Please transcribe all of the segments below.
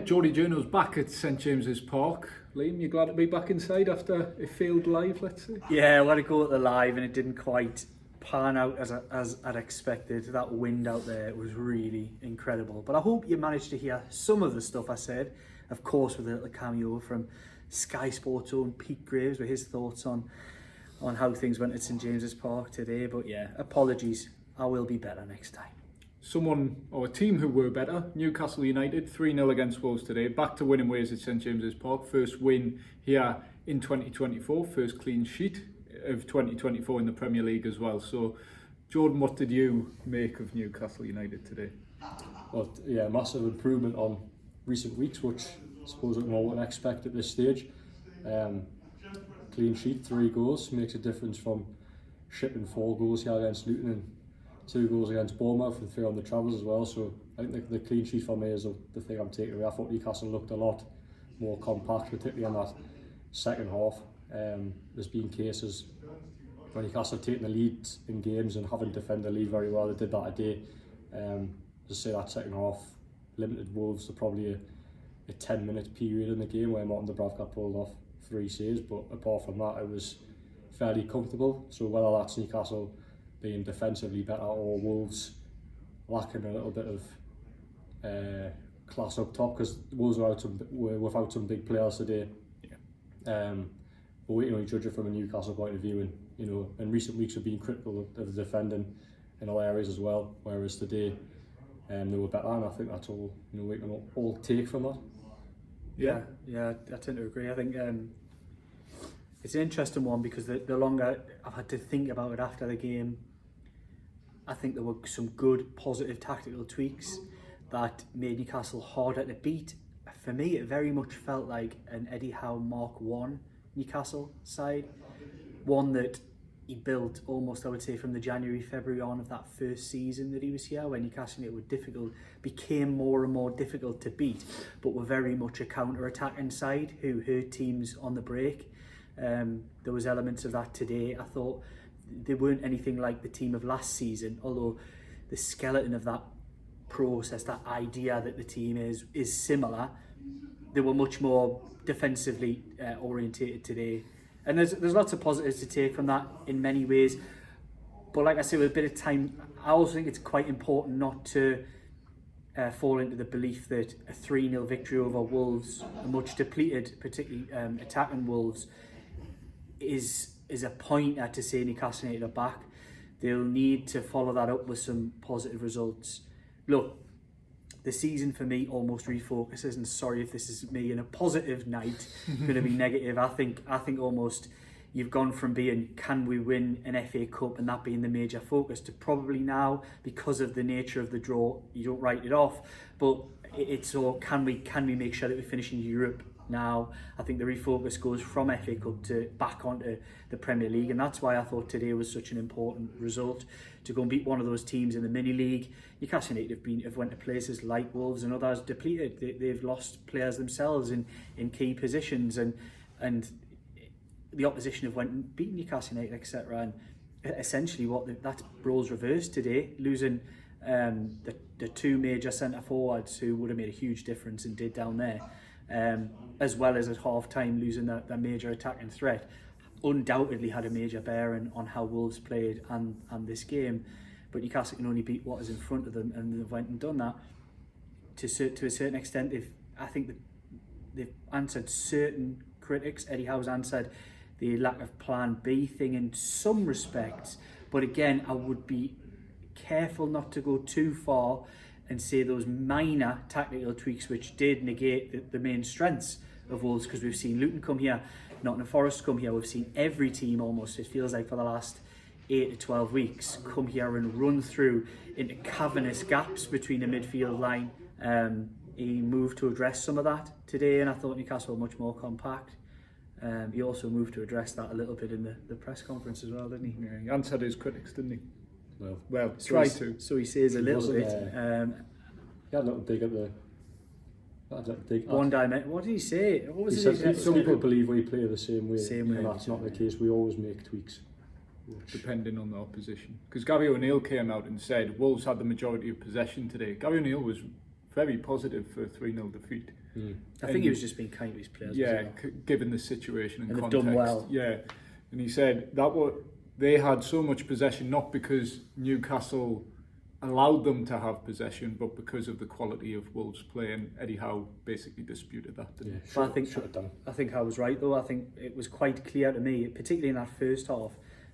Geordie Journo's back at St James's Park. Liam, you glad to be back inside after a failed live, let's say? Yeah, I let it go at the live and it didn't quite pan out as I'd expected. That wind out there was really incredible. But I hope you managed to hear some of the stuff I said, of course with a little cameo from Sky Sports' own Pete Graves with his thoughts on how things went at St James's Park today. But yeah, apologies, I will be better next time. Someone, or a team who were better, Newcastle United, 3-0 against Wolves today. Back to winning ways at St James's Park. First win here in 2024, first clean sheet of 2024 in the Premier League as well. So, Jordan, what did you make of Newcastle United today? Well, yeah, massive improvement on recent weeks, which I suppose we can all expect at this stage. Clean sheet, 3 goals, makes a difference from shipping 4 goals here against Luton and 2 goals against Bournemouth and 3 on the travels as well. So I think the clean sheet for me is the thing I'm taking away. I thought Newcastle looked a lot more compact, particularly in that second half. There's been cases when Newcastle have taken the lead in games and haven't defended the lead very well. They did that today. Just say that second half limited Wolves to probably a 10-minute period in the game where Martin Dubravka pulled off 3 saves, but apart from that it was fairly comfortable. So whether that's Newcastle being defensively better or Wolves lacking a little bit of class up top, because Wolves were without some big players today. Yeah. But we can only judge it from a Newcastle point of view, and in recent weeks we've been critical of the defending in all areas as well, whereas today they were better, and I think that's all we can all take from that. Yeah, I tend to agree. I think it's an interesting one because the longer I've had to think about it after the game, I think there were some good positive tactical tweaks that made Newcastle harder to beat. For me, it very much felt like an Eddie Howe Mark 1 Newcastle side, one that he built almost, I would say, from the January-February on of that first season that he was here, when Newcastle became more and more difficult to beat, but were very much a counter-attacking side who hurt teams on the break. There was elements of that today. I thought they weren't anything like the team of last season, although the skeleton of that process, that idea that the team is similar. They were much more defensively orientated today, and there's lots of positives to take from that in many ways. But like I said, with a bit of time, I also think it's quite important not to fall into the belief that a 3-0 victory over Wolves, a much depleted, particularly attacking Wolves, is a pointer to say Newcastle United are back. They'll need to follow that up with some positive results. Look, the season for me almost refocuses, and sorry if this is me in a positive night going to be negative. I think almost you've gone from being can we win an FA Cup and that being the major focus to probably now, because of the nature of the draw, you don't write it off, but it's all can we make sure that we finish in Europe now. I think the refocus goes from FA Cup to back onto the Premier League, and that's why I thought today was such an important result to go and beat one of those teams in the mini league. Newcastle United have went to places like Wolves and others depleted. They've lost players themselves in key positions, and the opposition have went and beaten Newcastle United, etc. And essentially that's roles reversed today, losing the 2 major centre forwards who would have made a huge difference and did down there. As well as at half-time losing their major attacking threat, undoubtedly had a major bearing on how Wolves played and this game. But Newcastle can only beat what is in front of them, and they've went and done that. To a certain extent, I think that they've answered certain critics. Eddie Howe's answered the lack of plan B thing in some respects, but again, I would be careful not to go too far and say those minor tactical tweaks which did negate the main strengths of Wolves, because we've seen Luton come here, Nottingham Forest come here, we've seen every team almost, it feels like, for the last 8 to 12 weeks come here and run through into cavernous gaps between the midfield line. He moved to address some of that today, and I thought Newcastle were much more compact. He also moved to address that a little bit in the press conference as well, didn't he? Yeah, he answered his critics, didn't he? Well, try to. So he says a little bit. He had a little dig at the. One dimension. What did he say? What was he said? Some people believe we play the same way, and that's not the case. We always make tweaks, depending on the opposition. Because Gary O'Neill came out and said Wolves had the majority of possession today. Gary O'Neill was very positive for a 3-0 defeat. I think he was just being kind to his players. Yeah, given the situation and they've context. done well. Yeah, and he said that they had so much possession not because Newcastle allowed them to have possession, but because of the quality of Wolves' play, and Eddie Howe basically disputed that. Yeah, But I think I was right though. I think it was quite clear to me, particularly in that first half,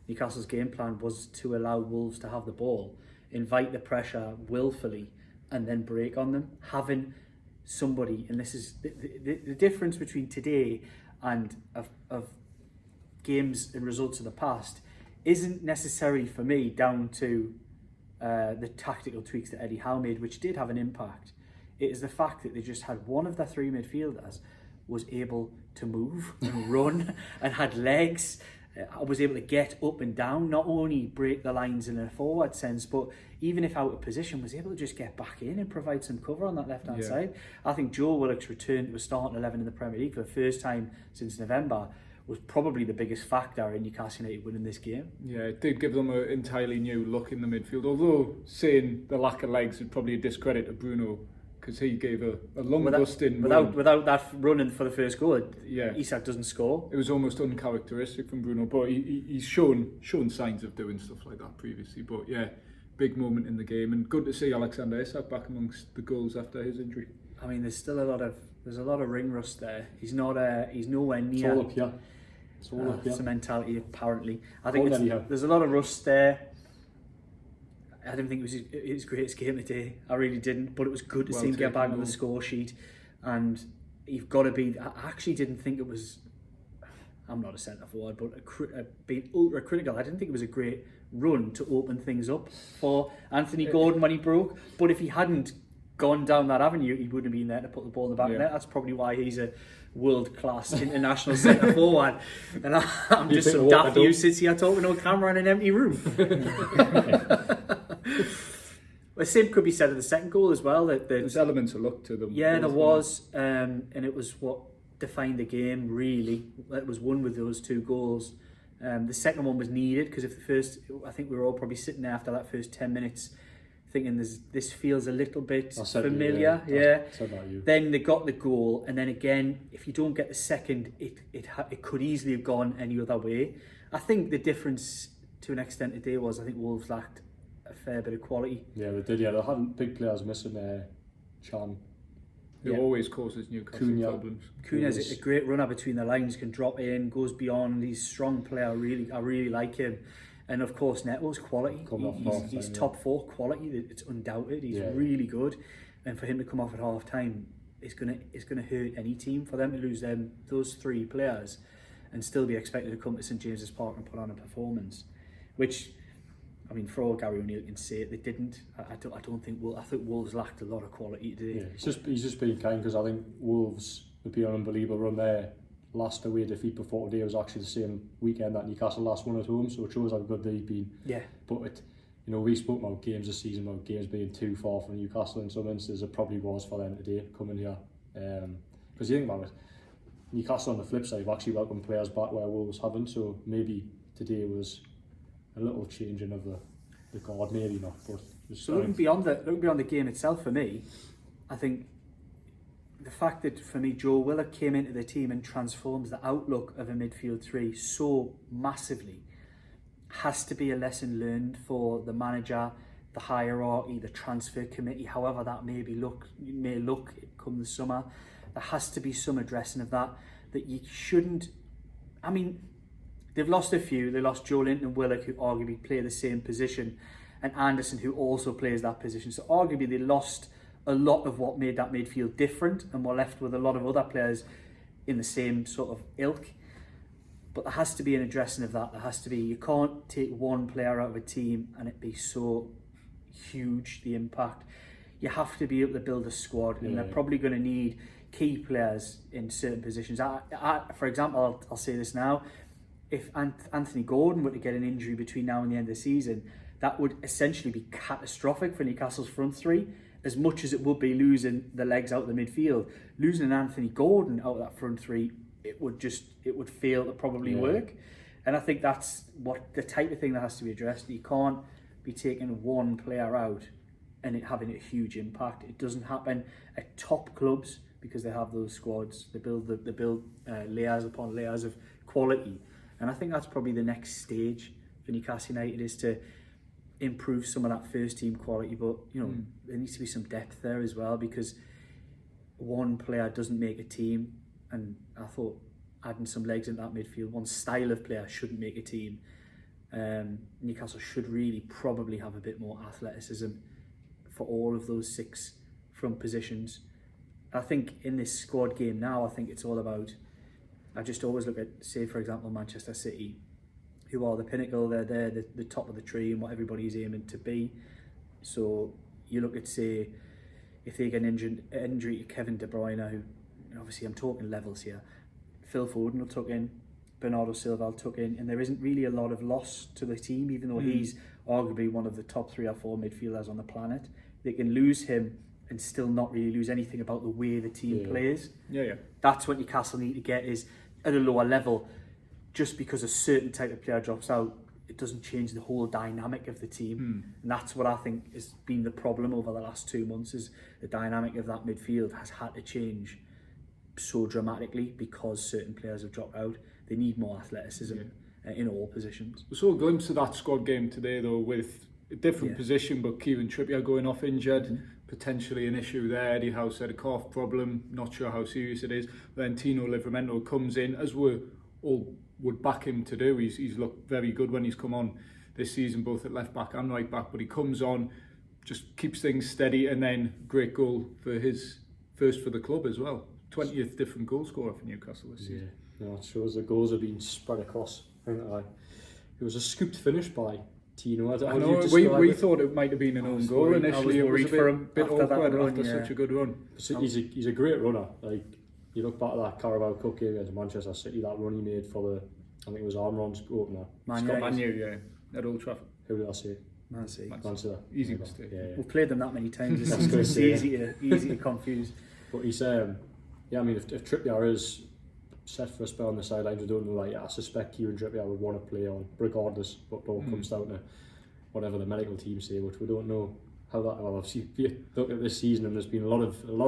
Newcastle's game plan was to allow Wolves to have the ball, invite the pressure willfully, and then break on them. Having somebody, and this is the difference between today and of games and results of the past, isn't necessarily for me down to the tactical tweaks that Eddie Howe made, which did have an impact. It is the fact that they just had one of their three midfielders was able to move and run and had legs. I was able to get up and down, not only break the lines in a forward sense, but even if out of position, was able to just get back in and provide some cover on that left-hand side. I think Joe Willock's return to a starting 11 in the Premier League for the first time since November was probably the biggest factor in Newcastle United winning this game. Yeah, it did give them an entirely new look in the midfield, although saying the lack of legs is probably a discredit to Bruno, because he gave a lung-busting run. Without that running for the first goal, Isak doesn't score. It was almost uncharacteristic from Bruno, but he's shown signs of doing stuff like that previously. But yeah, big moment in the game, and good to see Alexander Isak back amongst the goals after his injury. I mean, there's still a lot of ring rust there. He's nowhere near. It's all up here. It's all up here. It's a mentality, apparently. I think there's a lot of rust there. I didn't think it was his greatest game today. I really didn't, but it was good to see him get back on the score sheet. And you've got to be. I actually didn't think it was. I'm not a centre forward, but being ultra critical. I didn't think it was a great run to open things up for Anthony Gordon when he broke. But if he hadn't gone down that avenue, he wouldn't have been there to put the ball in the back of the net. That's probably why he's a world-class international centre forward. And I'm just some daft who sits here talking to a camera in an empty room. The same could be said of the second goal as well. There's elements of luck to them. Yeah, there was, and it was what defined the game, really. It was won with those two goals. The second one was needed, because if the first, I think we were all probably sitting there after that first 10 minutes thinking this feels a little bit familiar. Then they got the goal, and then again, if you don't get the second, it could easily have gone any other way. I think the difference to an extent today was I think Wolves lacked a fair bit of quality. Yeah, they did. Yeah, they had big players missing. Chan, who always causes Newcastle problems. Cunha's a great runner between the lines, can drop in, goes beyond. He's a strong player. I really like him. And of course, Neto's quality. He's top 4 quality. It's undoubted. He's really good. And for him to come off at half time, it's gonna hurt any team. For them to lose those 3 players and still be expected to come to St James's Park and put on a performance, which, I mean, for all Gary O'Neill can say it, they didn't. I think Wolves lacked a lot of quality today. Yeah, he's just being kind, because I think Wolves would be an unbelievable run there. Last away defeat before today was actually the same weekend that Newcastle last won at home, so it shows how good they've been. Yeah. But we spoke about games this season, about games being too far from Newcastle in some instances. It probably was for them today coming here, because you think about it, Newcastle on the flip side have actually welcomed players back where Wolves haven't. So maybe today was a little changing of the guard, maybe not. But so looking beyond the game itself, for me, I think the fact that, for me, Joe Willock came into the team and transforms the outlook of a midfield 3 so massively has to be a lesson learned for the manager, the hierarchy, the transfer committee, however that may look come the summer. There has to be some addressing of that you shouldn't. I mean, they've lost a few. They lost Joe Linton and Willock, who arguably play the same position, and Anderson, who also plays that position. So arguably they lost a lot of what made that midfield different, and were left with a lot of other players in the same sort of ilk. But there has to be an addressing of that. There has to be. You can't take one player out of a team and it be so huge, the impact. You have to be able to build a squad, and they're probably going to need key players in certain positions. For example, I'll say this now. If Anthony Gordon were to get an injury between now and the end of the season, that would essentially be catastrophic for Newcastle's front 3. As much as it would be losing the legs out of the midfield, losing an Anthony Gordon out of that front 3, it would fail to probably work. And I think that's what the type of thing that has to be addressed. You can't be taking one player out and it having a huge impact. It doesn't happen at top clubs because they have those squads. They build layers upon layers of quality, and I think that's probably the next stage for Newcastle United, is to improve some of that first team quality. But there needs to be some depth there as well, because one player doesn't make a team, and I thought adding some legs in that midfield, one style of player shouldn't make a team. Newcastle should really probably have a bit more athleticism for all of those 6 front positions. I think in this squad game now, I think it's all about, I just always look at, say for example, Manchester City, who are the pinnacle. They're there, the top of the tree and what everybody's aiming to be. So you look at, say, if they get an injury to Kevin De Bruyne, who, obviously I'm talking levels here, Phil Foden will tuck in, Bernardo Silva will tuck in, and there isn't really a lot of loss to the team, even though he's arguably one of the top 3 or 4 midfielders on the planet. They can lose him and still not really lose anything about the way the team plays. Yeah. That's what Newcastle need to get, is at a lower level. Just because a certain type of player drops out, it doesn't change the whole dynamic of the team. And that's what I think has been the problem over the last 2 months, is the dynamic of that midfield has had to change so dramatically because certain players have dropped out. They need more athleticism in all positions. We saw a glimpse of that squad game today, though, with a different position, but Kieran Trippier going off injured, potentially an issue there. Eddie Howe said a cough problem, not sure how serious it is. Then Tino Livramento comes in, as we all would back him to do. He's looked very good when he's come on this season, both at left back and right back, but he comes on, just keeps things steady, and then great goal for his first for the club as well. 20th different goal scorer for Newcastle this season. No, it shows the goals have been spread across. It was a scooped finish by Tino. I know, we thought it might have been an own goal initially. It was a bit awkward after such a good run. He's a great runner. Like, you look back at that Carabao Cup game against Manchester City, that run he made for the, I think it was Armron's opener. Man U, at Old Trafford. Who did I say? Man City. Easy mistake. Yeah. We've played them that many times. It's easy to confuse. But he's I mean, if Trippier is set for a spell on the sidelines, I don't know. Like, I suspect Kieran Trippier would want to play on, regardless. But it all comes down to whatever the medical team say, which we don't know how that. Well, obviously, if you look at this season, and there's been a lot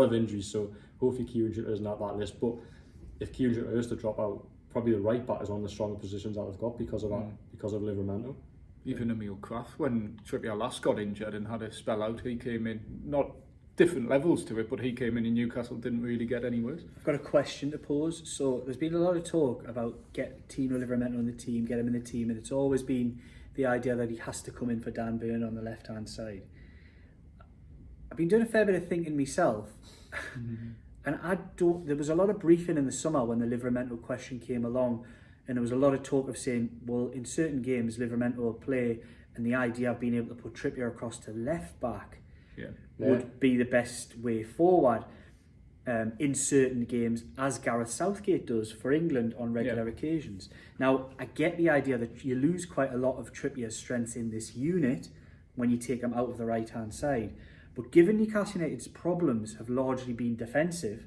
of injuries. So hopefully Kieran Trippier isn't at that list. But if Kieran Trippier is to drop out, probably the right back is one of the stronger positions that they've got because of that, because of Livramento. Even Emil Kraft, when Trippier last got injured and had a spell out, he came in, not different levels to it, but he came in Newcastle, didn't really get any worse. I've got a question to pose. So there's been a lot of talk about get Tino Livramento on the team, get him in the team, and it's always been the idea that he has to come in for Dan Burn on the left-hand side. I've been doing a fair bit of thinking myself, and there was a lot of briefing in the summer when the Livramento question came along, and there was a lot of talk of saying, well, in certain games Livramento will play, and the idea of being able to put Trippier across to left back would be the best way forward in certain games, as Gareth Southgate does for England on regular occasions. Now, I get the idea that you lose quite a lot of Trippier's strengths in this unit when you take him out of the right-hand side. But given Newcastle United's problems have largely been defensive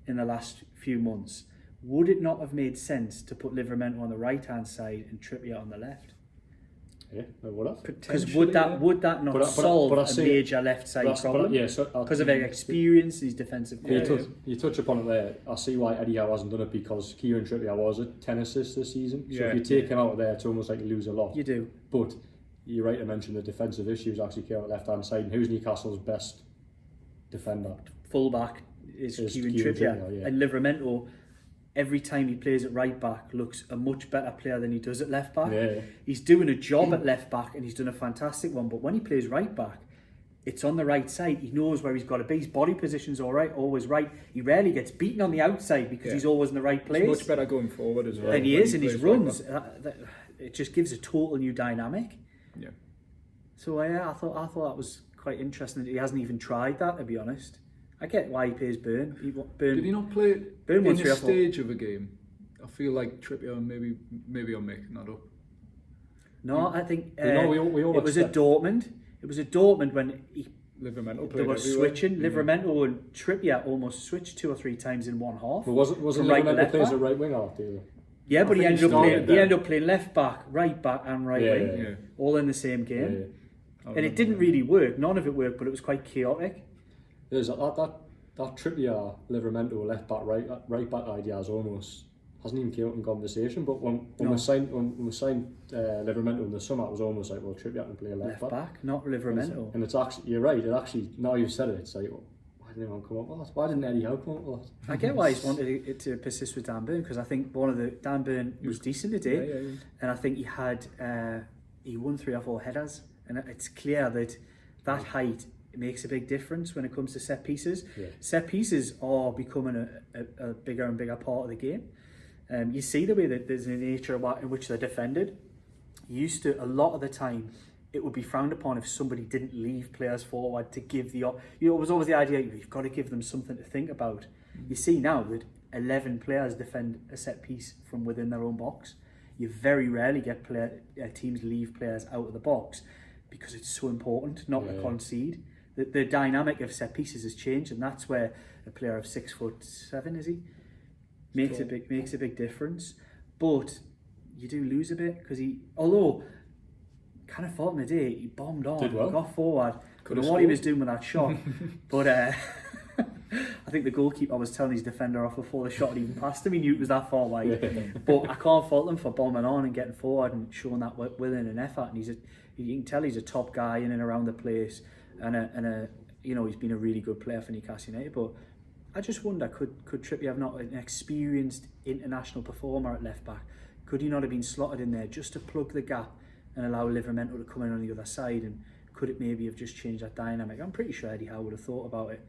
in the last few months, would it not have made sense to put Livramento on the right-hand side and Trippier on the left? Yeah, it would have. Because would that not solve a major left side problem? Because of their experience, these defensive players. You touch upon it there. I see why Eddie Howe hasn't done it, because Kieran Trippier was at 10 assists this season. So if you take him out of there, it's almost like you lose a lot. You do. But you're right to mention the defensive issues actually came on the left hand side. And who's Newcastle's best defender? Fullback is Kieran Trippier. And Livramento, every time he plays at right back, looks a much better player than he does at left back. He's doing a job at left back, and he's done a fantastic one, but when he plays right back, it's on the right side. He knows where he's got to be. His body position's all right, always right. He rarely gets beaten on the outside because he's always in the right place. He's much better going forward as well. And he is in his runs. It just gives a total new dynamic. Yeah. So I thought that was quite interesting that he hasn't even tried that, to be honest. I get why he plays Burn. Did he not play in a stage of a game? I feel like Trippier, maybe I'm making that up. No, I think we all it was at Dortmund. It was at Dortmund when Livramento played. They were switching. Livramento and Trippier almost switched 2 or 3 times in one half. But wasn't Livramento plays a right winger after you? Yeah, but he ended up playing left back, right back, and right wing, all in the same game. And it didn't really work. None of it worked, but it was quite chaotic. There's that Trippier, Livramento, left back, right back idea hasn't even came up in conversation. But when we signed Livramento in the summer, it was almost like, well, Trippier can play left back, not Livramento. And it's actually, you're right. It actually, now you've said it, it's like, well, why didn't anyone come up with that? Why didn't Eddie Howe come up with that? I get why he's wanted it to persist with Dan Burn, because I think Dan Burn was decent today, and I think he won 3 or 4 headers, and it's clear that height makes a big difference when it comes to set pieces. Yeah. Set pieces are becoming a bigger and bigger part of the game. You see the way that there's a nature in which they're defended. Used to, a lot of the time, it would be frowned upon if somebody didn't leave players forward to give it was always the idea, you've got to give them something to think about. You see now that 11 players defend a set piece from within their own box. You very rarely get teams leave players out of the box because it's so important not to concede. The dynamic of set pieces has changed, and that's where a player of 6'7" is he makes a big difference. But you do lose a bit because although kind of thought in the day he bombed on, got forward. I don't know what he was doing with that shot, but I think the goalkeeper was telling his defender off before the shot had even passed him. He knew it was that far wide. But I can't fault him for bombing on and getting forward and showing that willing and effort. And you can tell he's a top guy in and around the place. And he's been a really good player for Newcastle United. But I just wonder, could Trippier have not an experienced international performer at left back? Could he not have been slotted in there just to plug the gap and allow Livramento to come in on the other side? And could it maybe have just changed that dynamic? I'm pretty sure Eddie Howe would have thought about it.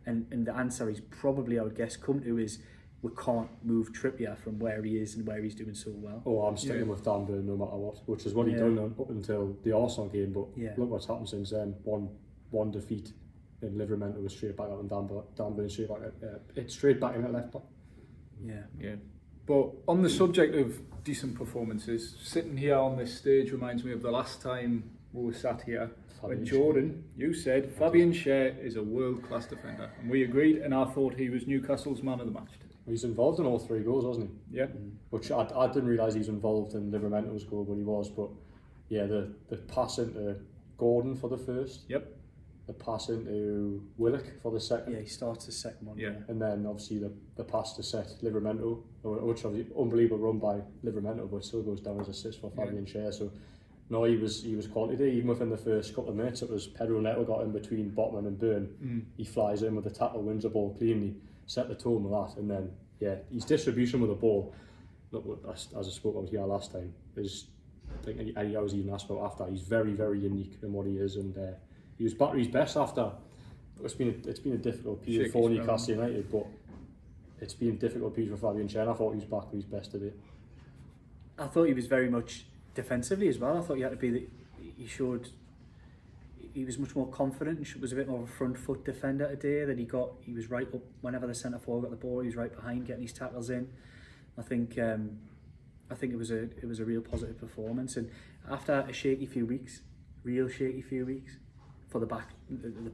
And the answer he's probably, I would guess, come to is we can't move Trippier from where he is and where he's doing so well. Oh, I'm sticking with Dan Burn no matter what, which is what he done up until the Arsenal game. But look what's happened since then. One defeat, and Livramento was straight back up, and Dan Burn straight back in at left back. Yeah. But on the subject of decent performances, sitting here on this stage reminds me of the last time we were sat here when Jordan, you said Fabian Schär is a world-class defender, and we agreed, and I thought he was Newcastle's man of the match today. He's involved in all 3 goals, wasn't he? Yeah. Which I didn't realise he was involved in Livramento's goal, but he was. But yeah, the pass into Gordon for the first. Yep. The pass into Willock for the second. Yeah, he starts the second one. Yeah. And then obviously the pass to set Livramento, which obviously unbelievable run by Livramento, but it still goes down as assist for Fabian Schär. So no, he was quality. Even within the first couple of minutes, it was Pedro Neto got in between Botman and Burn. He flies in with the tackle, wins the ball cleanly, set the tone with that, and then his distribution with the ball. Look, as I spoke about here last time, is I think Eddie Howe's even asked about after. He's very, very unique in what he is, and he was back to his best after. It's been a difficult period for Newcastle United, but it's been a difficult period for Fabian Schär. I thought he was back to his best today. I thought he was very much defensively as well. I thought he was much more confident and was a bit more of a front foot defender today. He was right up whenever the centre forward got the ball. He was right behind getting his tackles in. I think it was a real positive performance. And after a real shaky few weeks for the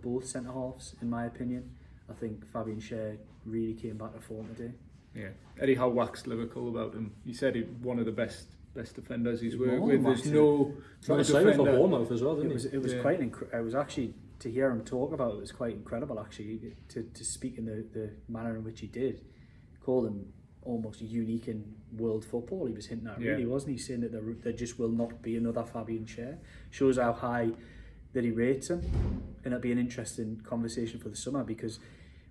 both centre halves, in my opinion, I think Fabian Schär really came back to form today. Yeah, Eddie Howe waxed lyrical about him. He said he's one of the best defenders he's worked with. There's no defender for Bournemouth as well, didn't it was quite it was actually, to hear him talk about it was quite incredible actually, to speak in the manner in which he did. Call him almost unique in world football. He was hinting at really, wasn't he? Saying that there just will not be another Fabian Schär. Shows how high that he rates him, and it'll be an interesting conversation for the summer, because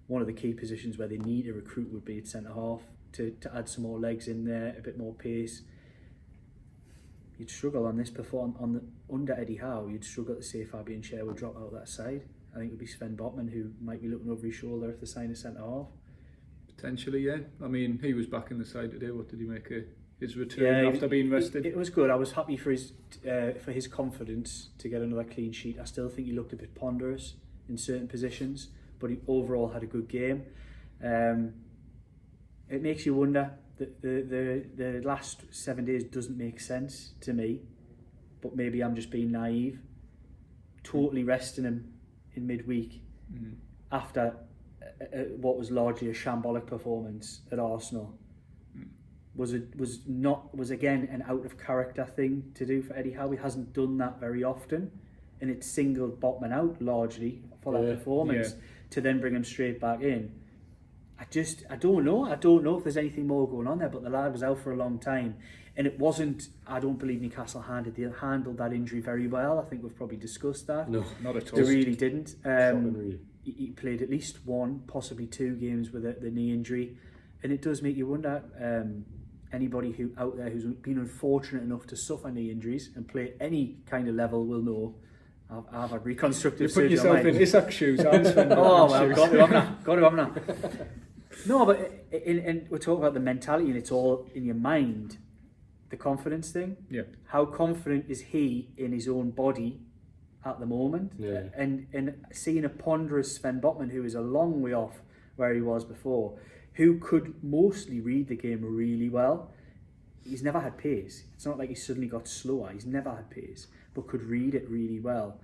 one of the key positions where they need a recruit would be at centre half to add some more legs in there, a bit more pace. You'd struggle on this under Eddie Howe. You'd struggle to say Fabian Schär would drop out that side. I think it would be Sven Botman who might be looking over his shoulder if they sign a centre half. Potentially, yeah. I mean, he was back in the side today. What did he make his return after being rested? It was good. I was happy for his confidence to get another clean sheet. I still think he looked a bit ponderous in certain positions, but he overall had a good game. It makes you wonder. The last 7 days doesn't make sense to me, but maybe I'm just being naive. Totally resting him in midweek after what was largely a shambolic performance at Arsenal was again an out of character thing to do for Eddie Howe. He hasn't done that very often, and it singled Botman out largely for that performance to then bring him straight back in. I don't know. I don't know if there's anything more going on there, but the lad was out for a long time. And it wasn't, I don't believe Newcastle handled that injury very well. I think we've probably discussed that. No, not at all. They really didn't. Really. He played at least 1, possibly 2 games with the knee injury. And it does make you wonder, anybody who out there who's been unfortunate enough to suffer knee injuries and play at any kind of level will know I've had reconstructive surgery. You put yourself in Isaac shoes. Oh, well, got to have that. No, but and we're talking about the mentality, and it's all in your mind. The confidence thing. Yeah. How confident is he in his own body at the moment? Yeah. And seeing a ponderous Sven Botman, who is a long way off where he was before, who could mostly read the game really well. He's never had pace. It's not like he suddenly got slower. He's never had pace, but could read it really well.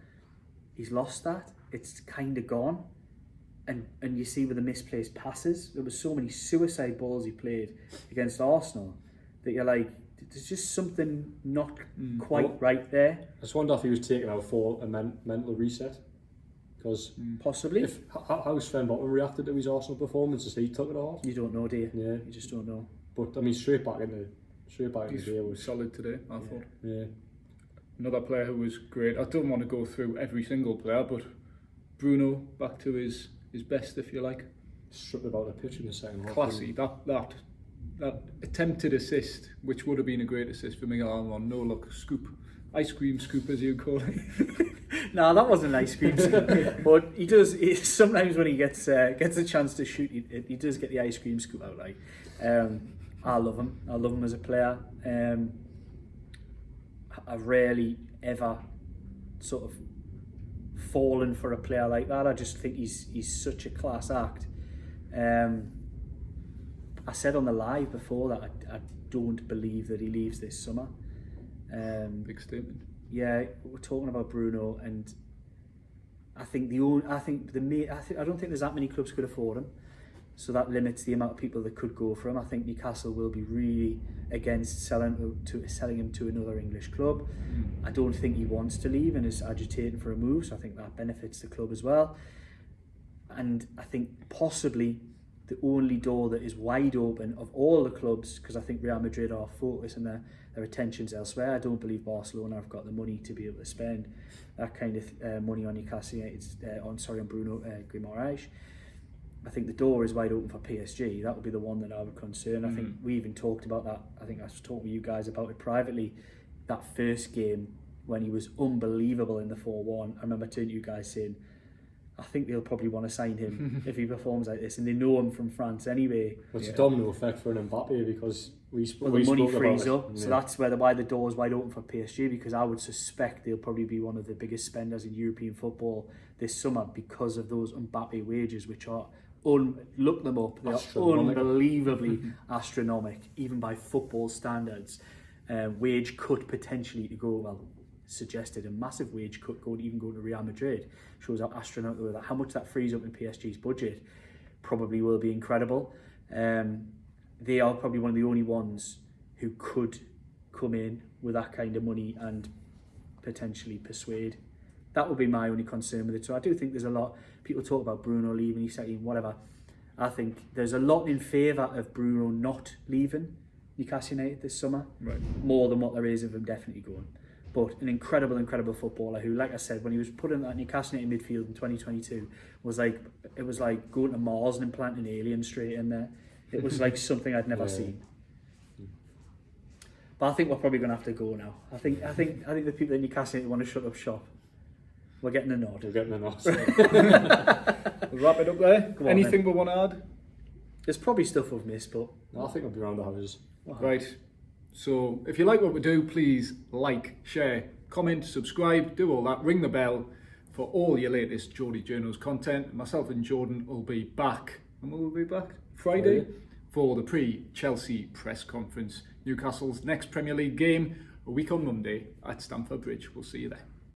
He's lost that. It's kind of gone. And you see with the misplaced passes, there was so many suicide balls he played against Arsenal that you're like, there's just something not quite right there. I just wonder if he was taken out for a mental reset. Because possibly. How Sven Botman reacted to his Arsenal performance as he took it off? You don't know, do you? Yeah. You just don't know. But I mean, straight back in the day was solid today, I thought. Yeah. Another player who was great. I don't want to go through every single player, but Bruno back to his best, if you like. Struck about the pitch in the second half. Classy. That attempted assist, which would have been a great assist for Miguel Almiron. No look, scoop, ice cream scoop as you call it. No, that wasn't an ice cream scoop. But he does. Sometimes when he gets a chance to shoot, he does get the ice cream scoop out. Like, I love him. I love him as a player. I've rarely ever sort of fallen for a player like that. I just think he's such a class act. I said on the live before that I don't believe that he leaves this summer. Big statement. Yeah, we're talking about Bruno, and I don't think there's that many clubs could afford him, so that limits the amount of people that could go for him. I think Newcastle will be really against selling him to another English club. I don't think he wants to leave and is agitating for a move, so I think that benefits the club as well. And I think possibly the only door that is wide open of all the clubs, because I think Real Madrid are focused and their attention's elsewhere. I don't believe Barcelona have got the money to be able to spend that kind of money on Newcastle United, on Bruno Guimaraes. I think the door is wide open for PSG. That would be the one that I would concern. I think we even talked about that. I think I was talking with you guys about it privately. That first game when he was unbelievable in the 4-1. I remember turning to you guys saying, I think they'll probably want to sign him if he performs like this, and they know him from France anyway. It's a domino effect for an Mbappe because the money frees up, so that's why the door is wide open for PSG, because I would suspect they'll probably be one of the biggest spenders in European football this summer because of those Mbappe wages, which are look them up. They are unbelievably astronomical, even by football standards. Wage cut potentially to go suggested a massive wage cut even going to Real Madrid. Shows how astronomical that. How much that frees up in PSG's budget probably will be incredible. They are probably one of the only ones who could come in with that kind of money and potentially persuade. That would be my only concern with it. So I do think there's a lot. People talk about Bruno leaving, he's saying whatever. I think there's a lot in favour of Bruno not leaving Newcastle United this summer, more than what there is of him definitely going. But an incredible footballer who, like I said, when he was put in that Newcastle United midfield in 2022, it was like going to Mars and implanting an alien straight in there. It was like something I'd never seen. But I think we're probably going to have to go now. I think the people in Newcastle United want to shut up shop. We're getting a nod. We're getting a nod. We'll wrap it up there. Anything we want to add? There's probably stuff we've missed, but no, I think we'll be around the houses. Right. So if you like what we do, please like, share, comment, subscribe, do all that. Ring the bell for all your latest Geordie Journals content. Myself and Jordan will be back. And we'll be back Friday for the pre-Chelsea press conference. Newcastle's next Premier League game a week on Monday at Stamford Bridge. We'll see you there.